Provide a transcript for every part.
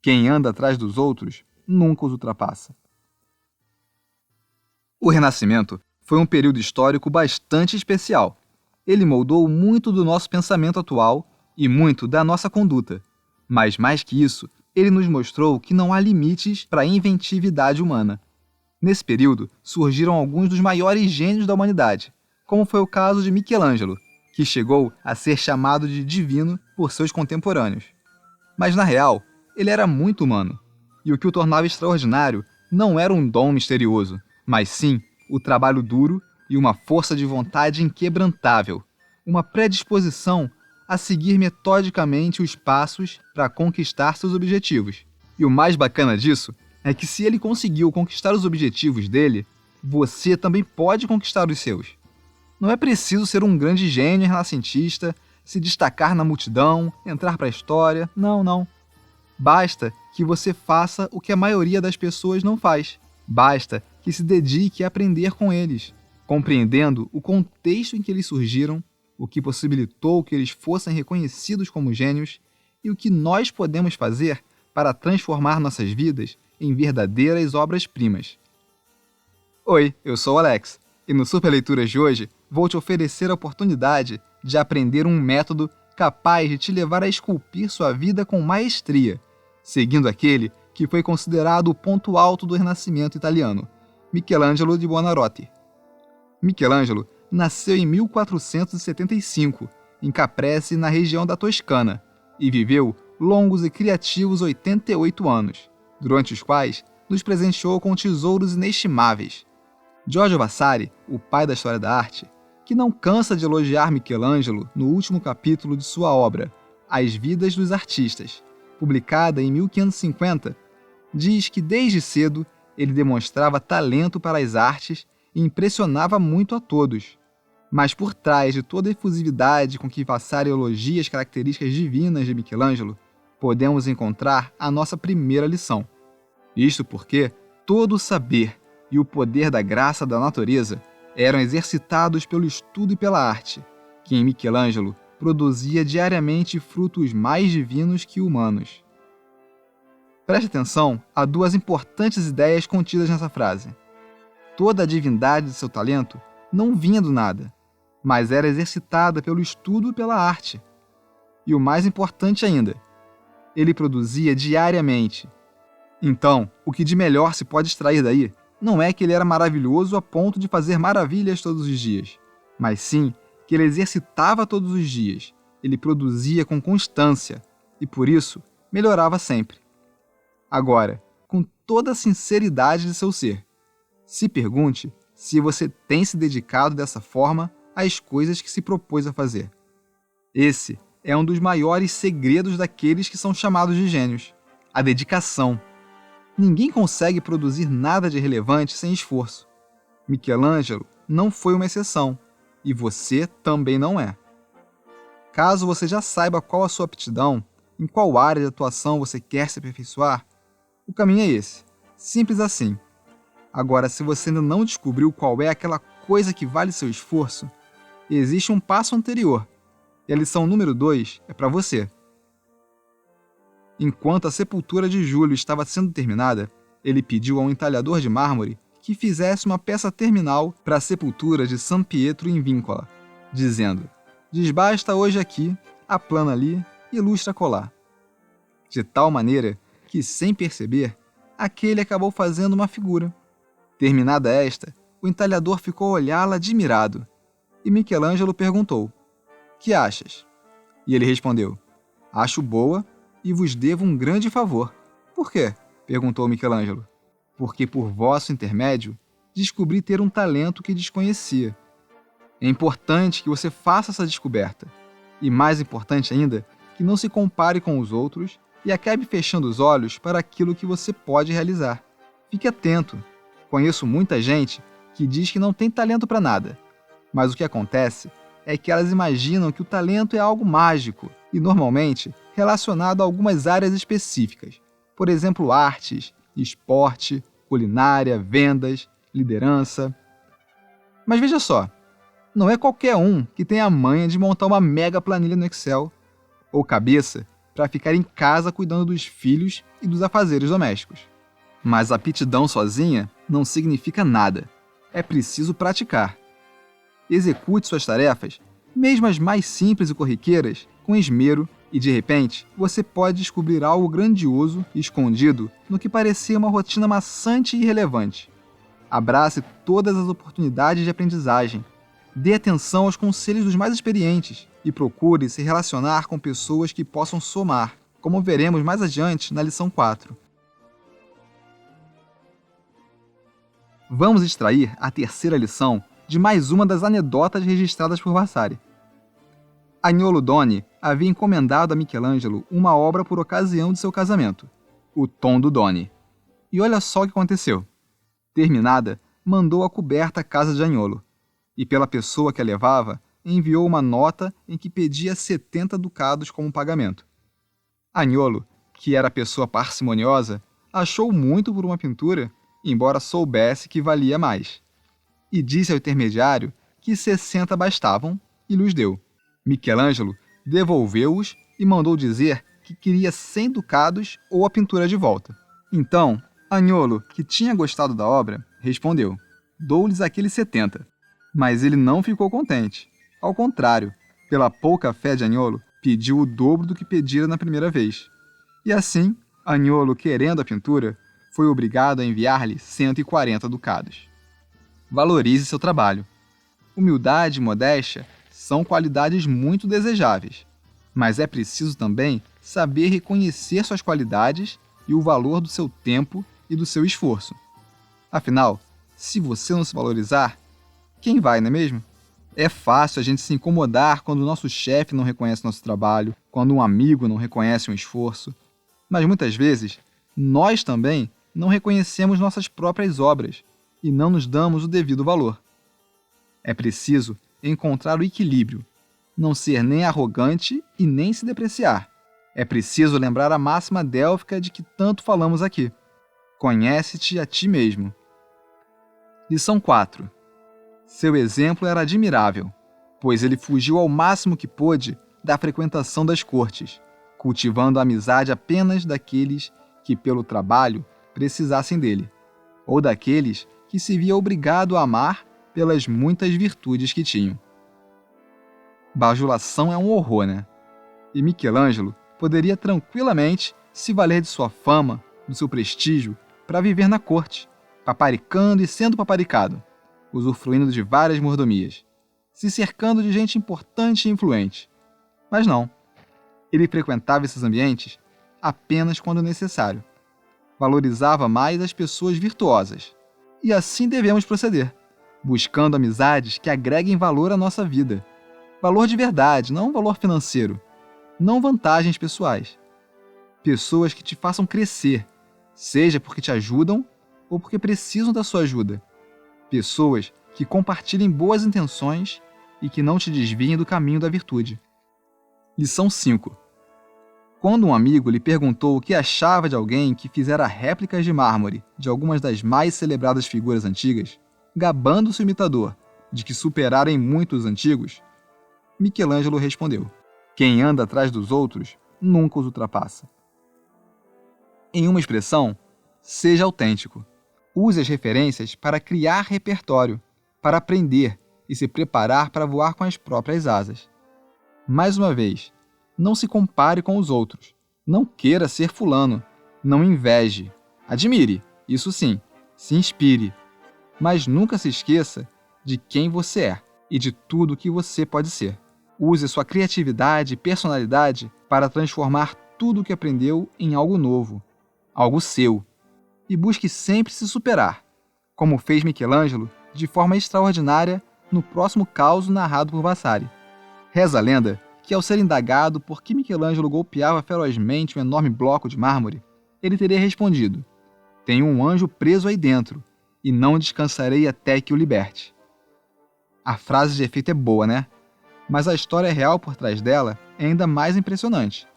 Quem anda atrás dos outros nunca os ultrapassa. O Renascimento foi um período histórico bastante especial. Ele moldou muito do nosso pensamento atual e muito da nossa conduta. Mas, mais que isso, ele nos mostrou que não há limites para a inventividade humana. Nesse período, surgiram alguns dos maiores gênios da humanidade, como foi o caso de Michelangelo, que chegou a ser chamado de divino por seus contemporâneos. Mas, na real, ele era muito humano, e o que o tornava extraordinário não era um dom misterioso, mas sim o trabalho duro e uma força de vontade inquebrantável, uma predisposição a seguir metodicamente os passos para conquistar seus objetivos. E o mais bacana disso é que se ele conseguiu conquistar os objetivos dele, você também pode conquistar os seus. Não é preciso ser um grande gênio renascentista, se destacar na multidão, entrar para a história, não. Basta que você faça o que a maioria das pessoas não faz. Basta que se dedique a aprender com eles, compreendendo o contexto em que eles surgiram, o que possibilitou que eles fossem reconhecidos como gênios e o que nós podemos fazer para transformar nossas vidas em verdadeiras obras-primas. Oi, eu sou o Alex, e no Super Leituras de hoje vou te oferecer a oportunidade de aprender um método capaz de te levar a esculpir sua vida com maestria, seguindo aquele que foi considerado o ponto alto do Renascimento italiano, Michelangelo di Buonarroti. Michelangelo nasceu em 1475, em Caprese, na região da Toscana, e viveu longos e criativos 88 anos, durante os quais nos presenteou com tesouros inestimáveis. Giorgio Vasari, o pai da história da arte, que não cansa de elogiar Michelangelo no último capítulo de sua obra, As Vidas dos Artistas, publicada em 1550, diz que desde cedo ele demonstrava talento para as artes e impressionava muito a todos. Mas por trás de toda a efusividade com que Vasari elogia as características divinas de Michelangelo, podemos encontrar a nossa primeira lição. Isto porque todo o saber e o poder da graça da natureza eram exercitados pelo estudo e pela arte, que em Michelangelo produzia diariamente frutos mais divinos que humanos. Preste atenção a duas importantes ideias contidas nessa frase. Toda a divindade de seu talento não vinha do nada, mas era exercitada pelo estudo e pela arte. E o mais importante ainda, ele produzia diariamente. Então, o que de melhor se pode extrair daí não é que ele era maravilhoso a ponto de fazer maravilhas todos os dias, mas sim que ele exercitava todos os dias, ele produzia com constância e, por isso, melhorava sempre. Agora, com toda a sinceridade de seu ser, se pergunte se você tem se dedicado dessa forma às coisas que se propôs a fazer. Esse é um dos maiores segredos daqueles que são chamados de gênios: a dedicação. Ninguém consegue produzir nada de relevante sem esforço. Michelangelo não foi uma exceção, e você também não é. Caso você já saiba qual a sua aptidão, em qual área de atuação você quer se aperfeiçoar, o caminho é esse, simples assim. Agora, se você ainda não descobriu qual é aquela coisa que vale seu esforço, existe um passo anterior, e a lição número 2 é para você. Enquanto a sepultura de Júlio estava sendo terminada, ele pediu a um entalhador de mármore que fizesse uma peça terminal para a sepultura de San Pietro in Vincola, dizendo: desbasta hoje aqui, aplana ali e lustra colar. De tal maneira que, sem perceber, aquele acabou fazendo uma figura. Terminada esta, o entalhador ficou a olhá-la admirado, e Michelangelo perguntou: que achas? E ele respondeu: acho boa e vos devo um grande favor. Por quê? Perguntou Michelangelo. Porque por vosso intermédio descobri ter um talento que desconhecia. É importante que você faça essa descoberta. E mais importante ainda, que não se compare com os outros e acabe fechando os olhos para aquilo que você pode realizar. Fique atento. Conheço muita gente que diz que não tem talento para nada. Mas o que acontece é que elas imaginam que o talento é algo mágico e, normalmente, relacionado a algumas áreas específicas. Por exemplo, artes, esporte, culinária, vendas, liderança. Mas veja só, não é qualquer um que tem a manha de montar uma mega planilha no Excel ou cabeça para ficar em casa cuidando dos filhos e dos afazeres domésticos. Mas aptidão sozinha não significa nada. É preciso praticar. Execute suas tarefas, mesmo as mais simples e corriqueiras, com esmero e, de repente, você pode descobrir algo grandioso e escondido no que parecia uma rotina maçante e irrelevante. Abrace todas as oportunidades de aprendizagem. Dê atenção aos conselhos dos mais experientes e procure se relacionar com pessoas que possam somar, como veremos mais adiante na lição 4. Vamos extrair a terceira lição de mais uma das anedotas registradas por Vasari. Agnolo Doni havia encomendado a Michelangelo uma obra por ocasião de seu casamento, o Tondo Doni. E olha só o que aconteceu. Terminada, mandou a coberta à casa de Agnolo, e pela pessoa que a levava, enviou uma nota em que pedia 70 ducados como pagamento. Agnolo, que era pessoa parcimoniosa, achou muito por uma pintura, embora soubesse que valia mais, e disse ao intermediário que 60 bastavam e lhes deu. Michelangelo devolveu-os e mandou dizer que queria 100 ducados ou a pintura de volta. Então, Agnolo, que tinha gostado da obra, respondeu: dou-lhes aqueles 70. Mas ele não ficou contente. Ao contrário, pela pouca fé de Agnolo, pediu o dobro do que pedira na primeira vez. E assim, Agnolo, querendo a pintura, foi obrigado a enviar-lhe 140 ducados. Valorize seu trabalho. Humildade e modéstia são qualidades muito desejáveis, mas é preciso também saber reconhecer suas qualidades e o valor do seu tempo e do seu esforço. Afinal, se você não se valorizar, quem vai, não é mesmo? É fácil a gente se incomodar quando o nosso chefe não reconhece nosso trabalho, quando um amigo não reconhece um esforço, mas muitas vezes nós também não reconhecemos nossas próprias obras e não nos damos o devido valor. É preciso encontrar o equilíbrio, não ser nem arrogante e nem se depreciar. É preciso lembrar a máxima délfica de que tanto falamos aqui: conhece-te a ti mesmo. Lição 4. Seu exemplo era admirável, pois ele fugiu ao máximo que pôde da frequentação das cortes, cultivando a amizade apenas daqueles que, pelo trabalho, precisassem dele, ou daqueles que se via obrigado a amar pelas muitas virtudes que tinham. Bajulação é um horror, né? E Michelangelo poderia tranquilamente se valer de sua fama, do seu prestígio, para viver na corte, paparicando e sendo paparicado, usufruindo de várias mordomias, se cercando de gente importante e influente. Mas não. Ele frequentava esses ambientes apenas quando necessário. Valorizava mais as pessoas virtuosas. E assim devemos proceder, buscando amizades que agreguem valor à nossa vida. Valor de verdade, não valor financeiro. Não vantagens pessoais. Pessoas que te façam crescer, seja porque te ajudam ou porque precisam da sua ajuda. Pessoas que compartilhem boas intenções e que não te desviem do caminho da virtude. Lição 5. Quando um amigo lhe perguntou o que achava de alguém que fizera réplicas de mármore de algumas das mais celebradas figuras antigas, gabando-se o imitador de que superara em muito os antigos, Michelangelo respondeu: quem anda atrás dos outros nunca os ultrapassa. Em uma expressão, seja autêntico. Use as referências para criar repertório, para aprender e se preparar para voar com as próprias asas. Mais uma vez, não se compare com os outros. Não queira ser fulano. Não inveje. Admire, isso sim, se inspire. Mas nunca se esqueça de quem você é e de tudo que você pode ser. Use sua criatividade e personalidade para transformar tudo o que aprendeu em algo novo, algo seu. E busque sempre se superar, como fez Michelangelo de forma extraordinária no próximo caos narrado por Vasari. Reza a lenda que, ao ser indagado por que Michelangelo golpeava ferozmente um enorme bloco de mármore, ele teria respondido: tenho um anjo preso aí dentro, e não descansarei até que o liberte. A frase de efeito é boa, né? Mas a história real por trás dela é ainda mais impressionante.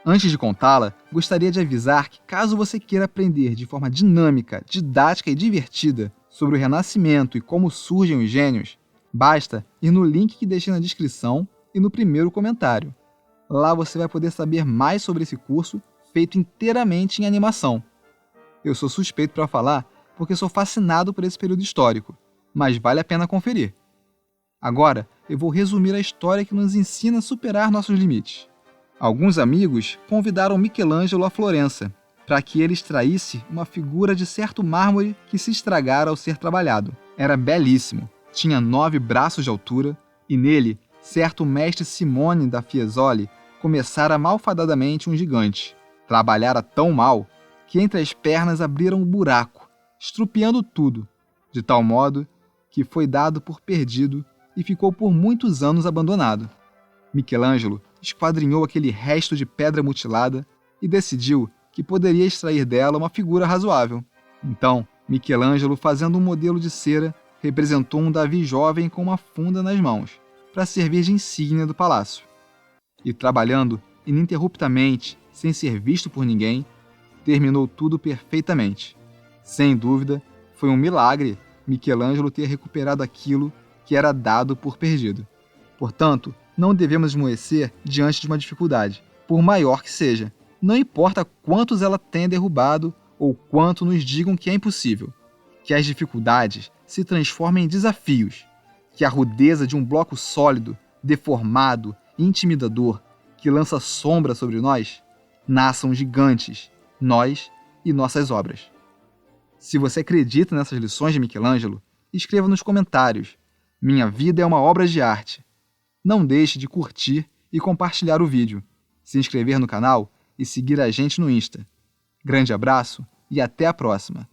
Antes de contá-la, gostaria de avisar que, caso você queira aprender de forma dinâmica, didática e divertida sobre o Renascimento e como surgem os gênios, basta ir no link que deixei na descrição e no primeiro comentário. Lá você vai poder saber mais sobre esse curso feito inteiramente em animação. Eu sou suspeito para falar porque sou fascinado por esse período histórico, mas vale a pena conferir. Agora, eu vou resumir a história que nos ensina a superar nossos limites. Alguns amigos convidaram Michelangelo a Florença para que ele extraísse uma figura de certo mármore que se estragara ao ser trabalhado. Era belíssimo, tinha 9 braços de altura e nele, certo mestre Simone da Fiesole começara malfadadamente um gigante. Trabalhara tão mal que entre as pernas abriram um buraco, estrupiando tudo, de tal modo que foi dado por perdido e ficou por muitos anos abandonado. Michelangelo esquadrinhou aquele resto de pedra mutilada e decidiu que poderia extrair dela uma figura razoável. Então, Michelangelo, fazendo um modelo de cera, representou um Davi jovem com uma funda nas mãos, para servir de insígnia do palácio. E trabalhando ininterruptamente, sem ser visto por ninguém, terminou tudo perfeitamente. Sem dúvida, foi um milagre Michelangelo ter recuperado aquilo que era dado por perdido. Portanto, não devemos esmorecer diante de uma dificuldade, por maior que seja. Não importa quantos ela tenha derrubado ou quanto nos digam que é impossível. Que as dificuldades se transformem em desafios. Que a rudeza de um bloco sólido, deformado e intimidador, que lança sombra sobre nós, nasçam gigantes, nós e nossas obras. Se você acredita nessas lições de Michelangelo, escreva nos comentários. Minha vida é uma obra de arte. Não deixe de curtir e compartilhar o vídeo, se inscrever no canal e seguir a gente no Insta. Grande abraço e até a próxima!